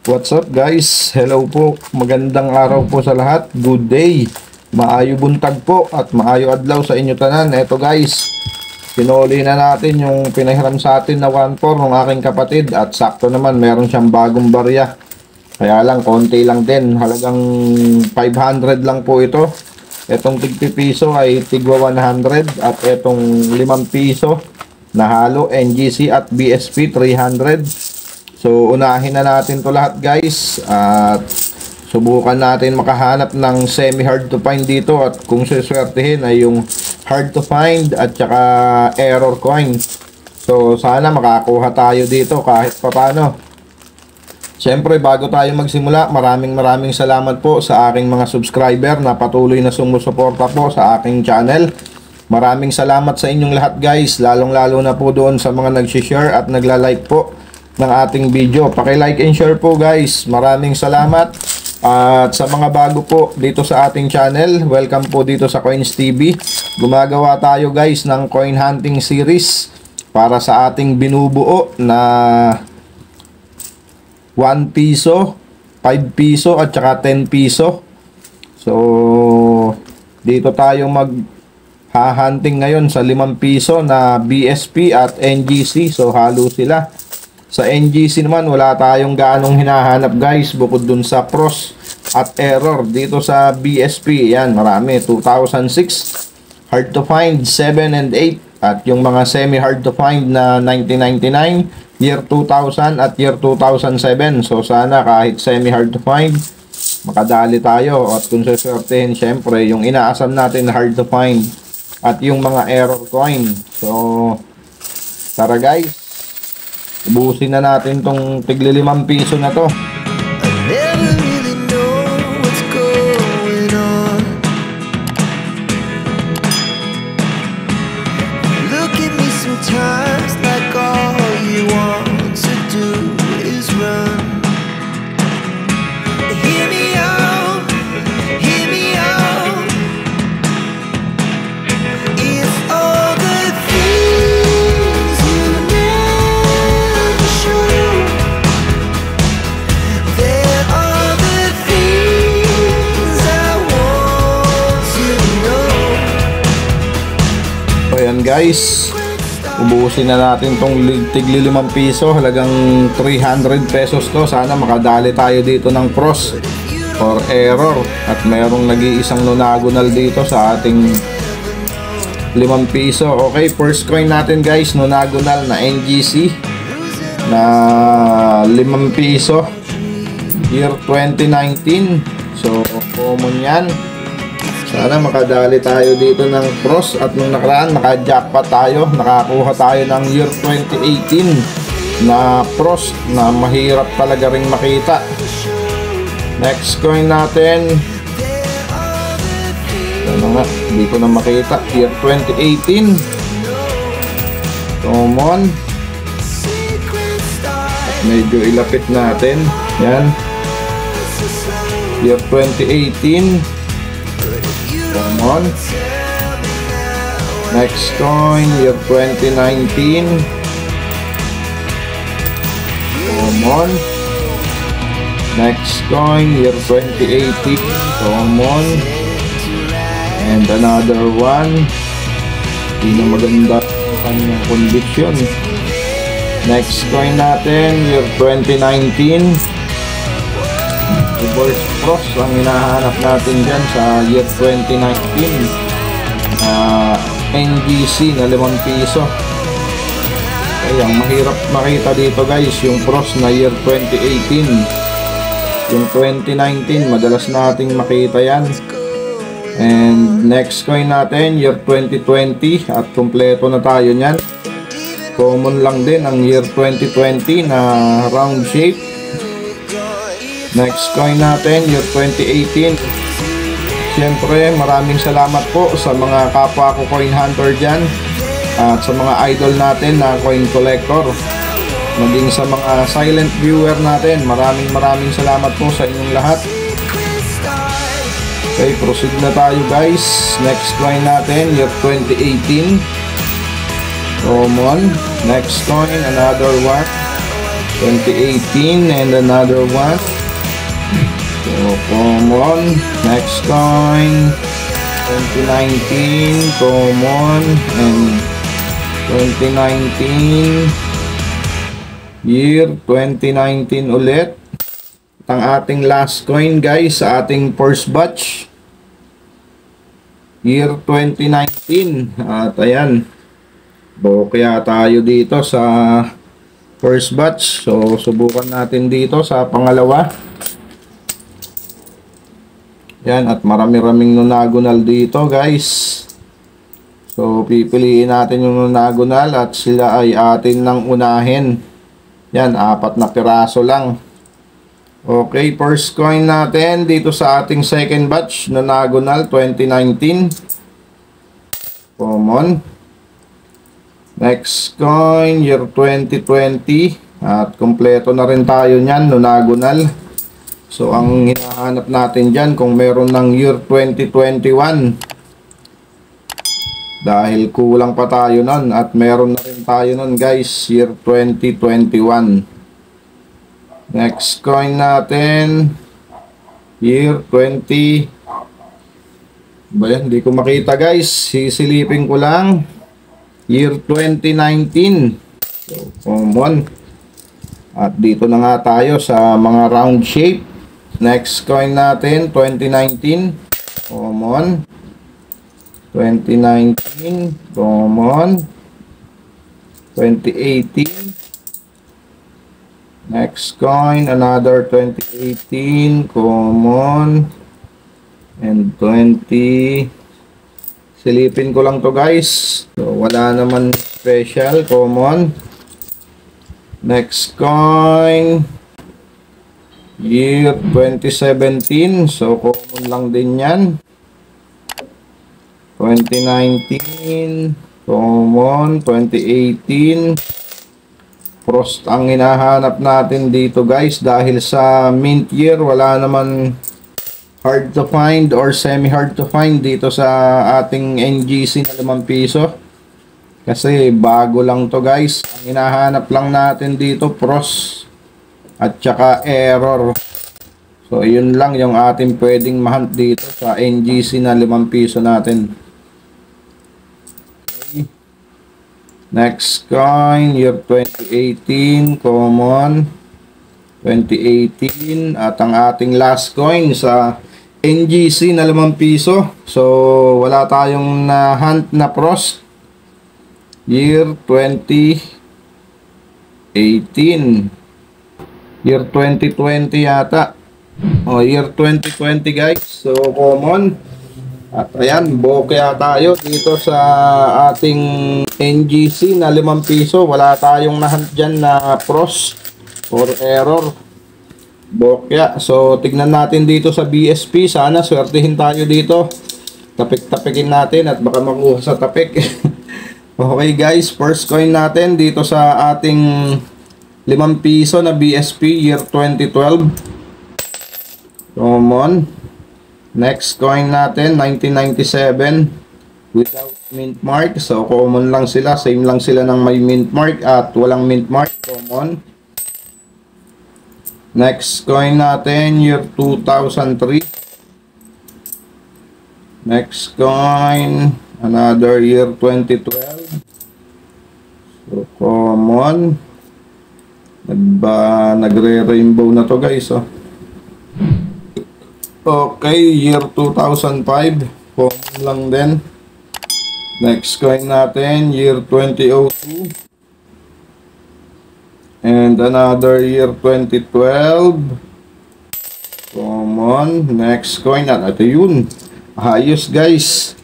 What's up guys? Hello po. Magandang araw po sa lahat. Good day. Maayo buntag po at maayo adlaw sa inyo tanan. Eto guys, pinuli na natin yung pinahiram sa atin na 1.4 ng aking kapatid at sakto naman meron siyang bagong barya. Kaya lang konti lang din. Halagang 500 lang po ito. Etong tig piso ay tigwa 100 at etong 5 piso na halo NGC at BSP 300. So unahin na natin to lahat guys at subukan natin makahanap ng semi hard to find dito at kung siswertehin ay yung hard to find at saka error coin. So sana makakuha tayo dito kahit papano. Siyempre bago tayo magsimula, maraming salamat po sa aking mga subscriber na patuloy na sumusuporta po sa aking channel. Maraming salamat sa inyong lahat guys, lalong-lalo na po doon sa mga nag-share at nagla-like po ng ating video. Paki-like and share po guys. Maraming salamat. At sa mga bago po dito sa ating channel, welcome po dito sa Coins TV. Gumagawa tayo guys ng coin hunting series para sa ating binubuo na 1 piso, 5 piso at saka 10 piso. So dito tayo hunting ngayon sa 5 piso na BSP at NGC. So halo sila. Sa NGC naman wala tayong gaanong hinahanap guys bukod dun sa pros at error. Dito sa BSP yan marami, 2006 hard to find 7 and 8 at yung mga semi hard to find na 1999, year 2000 at year 2007. So sana kahit semi hard to find makadali tayo at kung saswertehin syempre yung inaasam natin na hard to find at yung mga error coin. So tara guys, ubusin na natin tong tigli 5 piso na to. Ayan guys, ubusin na natin tong tigli 5 piso, halagang 300 pesos to. Sana makadali tayo dito ng pros or error at mayroong nag-iisang nonagonal dito sa ating 5 piso. Okay, first coin natin guys, nonagonal na NGC na 5 piso year 2019. So common yan. Sana makadali tayo dito ng pros at nung nakaraan naka-jackpot tayo, nakakuha tayo ng year 2018 na pros na mahirap talaga ring makita. Next coin natin, ano nga, hindi ko na makita, year 2018 common at medyo ilapit natin yan, year 2018 common. Next coin, year 2019 common. Next coin, year 2018 common. And another one, hindi na maganda kanyang condition. Next coin natin, year 2019 reverse cross ang hinahanap natin dyan sa year 2019 NGC na 5 piso. Kaya ang mahirap makita dito guys yung cross na year 2018. Yung 2019 madalas nating makita yan. And next coin natin year 2020 at kompleto na tayo nyan. Common lang din ang year 2020 na round shape. Next coin natin, year 2018. Siyempre, maraming salamat po sa mga kapwa ko coin hunter dyan at sa mga idol natin na coin collector. Maging sa mga silent viewer natin, maraming salamat po sa inyong lahat. Okay, proceed na tayo guys. Next coin natin, year 2018. Common. Next coin, another one. 2018 and another one. So common. Next coin 2019 common and 2019 year 2019 ulit. At ang ating last coin guys sa ating first batch year 2019. At ayan, bokya tayo dito sa first batch. So subukan natin dito sa pangalawa. Yan, at marami-raming nonagonal dito guys. So pipiliin natin yung nonagonal at sila ay atin nang unahin. Yan, 4 na piraso lang. Okay, first coin natin dito sa ating second batch nonagonal 2019 common. Next coin year 2020 at kompleto na rin tayo niyan nonagonal. So ang hinahanap natin dyan kung meron ng year 2021 dahil kulang pa tayo nun, at meron na rin tayo nun guys year 2021. Next coin natin year 20 ba yan? Hindi ko makita guys, sisilipin ko lang. Year 2019 so common. At dito na nga tayo sa mga round shape. Next coin natin 2019 common, 2019 common, 2018 next coin another 2018 common and 20. Silipin ko lang to guys. So wala naman special. Common. Next coin year 2017. So common lang din yan. 2019 common. 2018 frost ang hinahanap natin dito guys, dahil sa mint year wala naman hard to find or semi hard to find dito sa ating NGC na 5 piso kasi bago lang to guys. Ang hinahanap lang natin dito frost at saka error. So yun lang yung ating pwedeng mahunt dito sa NGC na 5 piso natin. Okay. Next coin year 2018 common, 2018 at ang ating last coin sa NGC na 5 piso. So wala tayong na hunt na frost year 2018, year 2020 yata o year 2020 guys. So common. At ayan, bokya tayo dito sa ating NGC na 5 piso. Wala tayong na-hunt dyan na frost or error. Bokya. So tignan natin dito sa BSP. Sana swertihin tayo dito. Tapik-tapikin natin at baka makuha sa tapik. Okay guys, first coin natin dito sa ating 5 piso na BSP year 2012 common. Next coin natin 1997 without mint mark. So common lang sila, same lang sila ng may mint mark at walang mint mark. Common. Next coin natin year 2003. Next coin another year 2012. So common. Nagre-rainbow na to guys oh. Okay, year 2005 common lang din. Next coin natin year 2002 and another year 2012 common. Next coin at ito yun, ayos guys.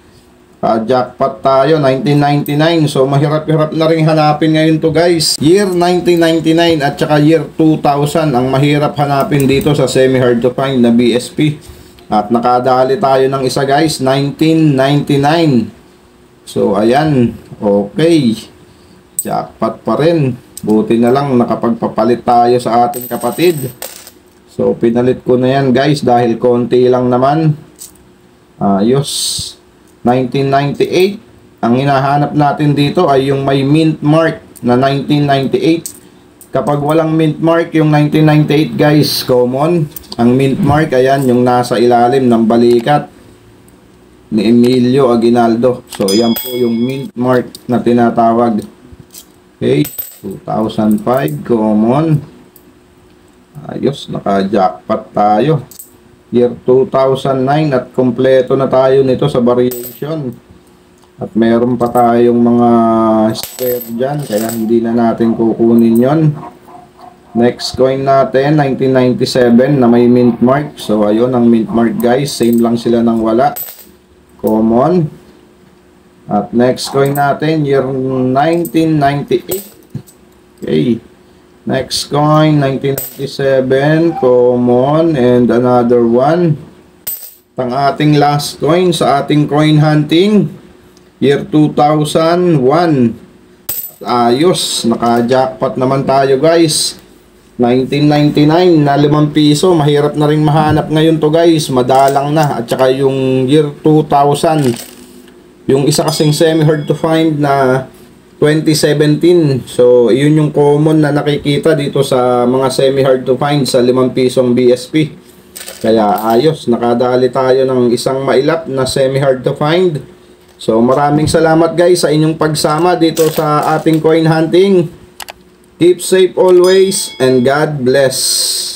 Jackpot tayo, 1999. So mahirap-hirap na rin hanapin ngayon to guys. Year 1999 at saka year 2000 ang mahirap hanapin dito sa semi-hard to find na BSP. At nakadali tayo ng isa guys, 1999. So ayan, okay. Jackpot pa rin. Buti na lang nakapagpapalit tayo sa ating kapatid. So pinalit ko na yan guys dahil konti lang naman. Ayos. 1998. Ang hinahanap natin dito ay yung may mint mark na 1998. Kapag walang mint mark, yung 1998 guys, common. Ang mint mark, ayan, yung nasa ilalim ng balikat ni Emilio Aguinaldo. So, yan po yung mint mark na tinatawag. Okay, 2005, common. Ayos, naka-jackpot tayo. Year 2009 at kompleto na tayo nito sa variation. At meron pa tayong mga spare dyan, kaya hindi na natin kukunin yon. Next coin natin, 1997 na may mint mark. So, ayun ang mint mark guys. Same lang sila ng wala. Common. At next coin natin, year 1998. Okay. Next coin, 1997. Common. And another one. Ang ating last coin sa ating coin hunting. Year 2001. Ayos, naka-jackpot naman tayo guys. 1999 na 5 piso, mahirap na rin mahanap ngayon to guys, madalang na. At saka yung year 2000, yung isa kasing semi-hard to find na 2017. So, yun yung common na nakikita dito sa mga semi-hard to find sa 5 pisong BSP. Kaya ayos, nakadali tayo ng isang mailap na semi-hard to find. So, maraming salamat guys sa inyong pagsama dito sa ating coin hunting. Keep safe always and God bless.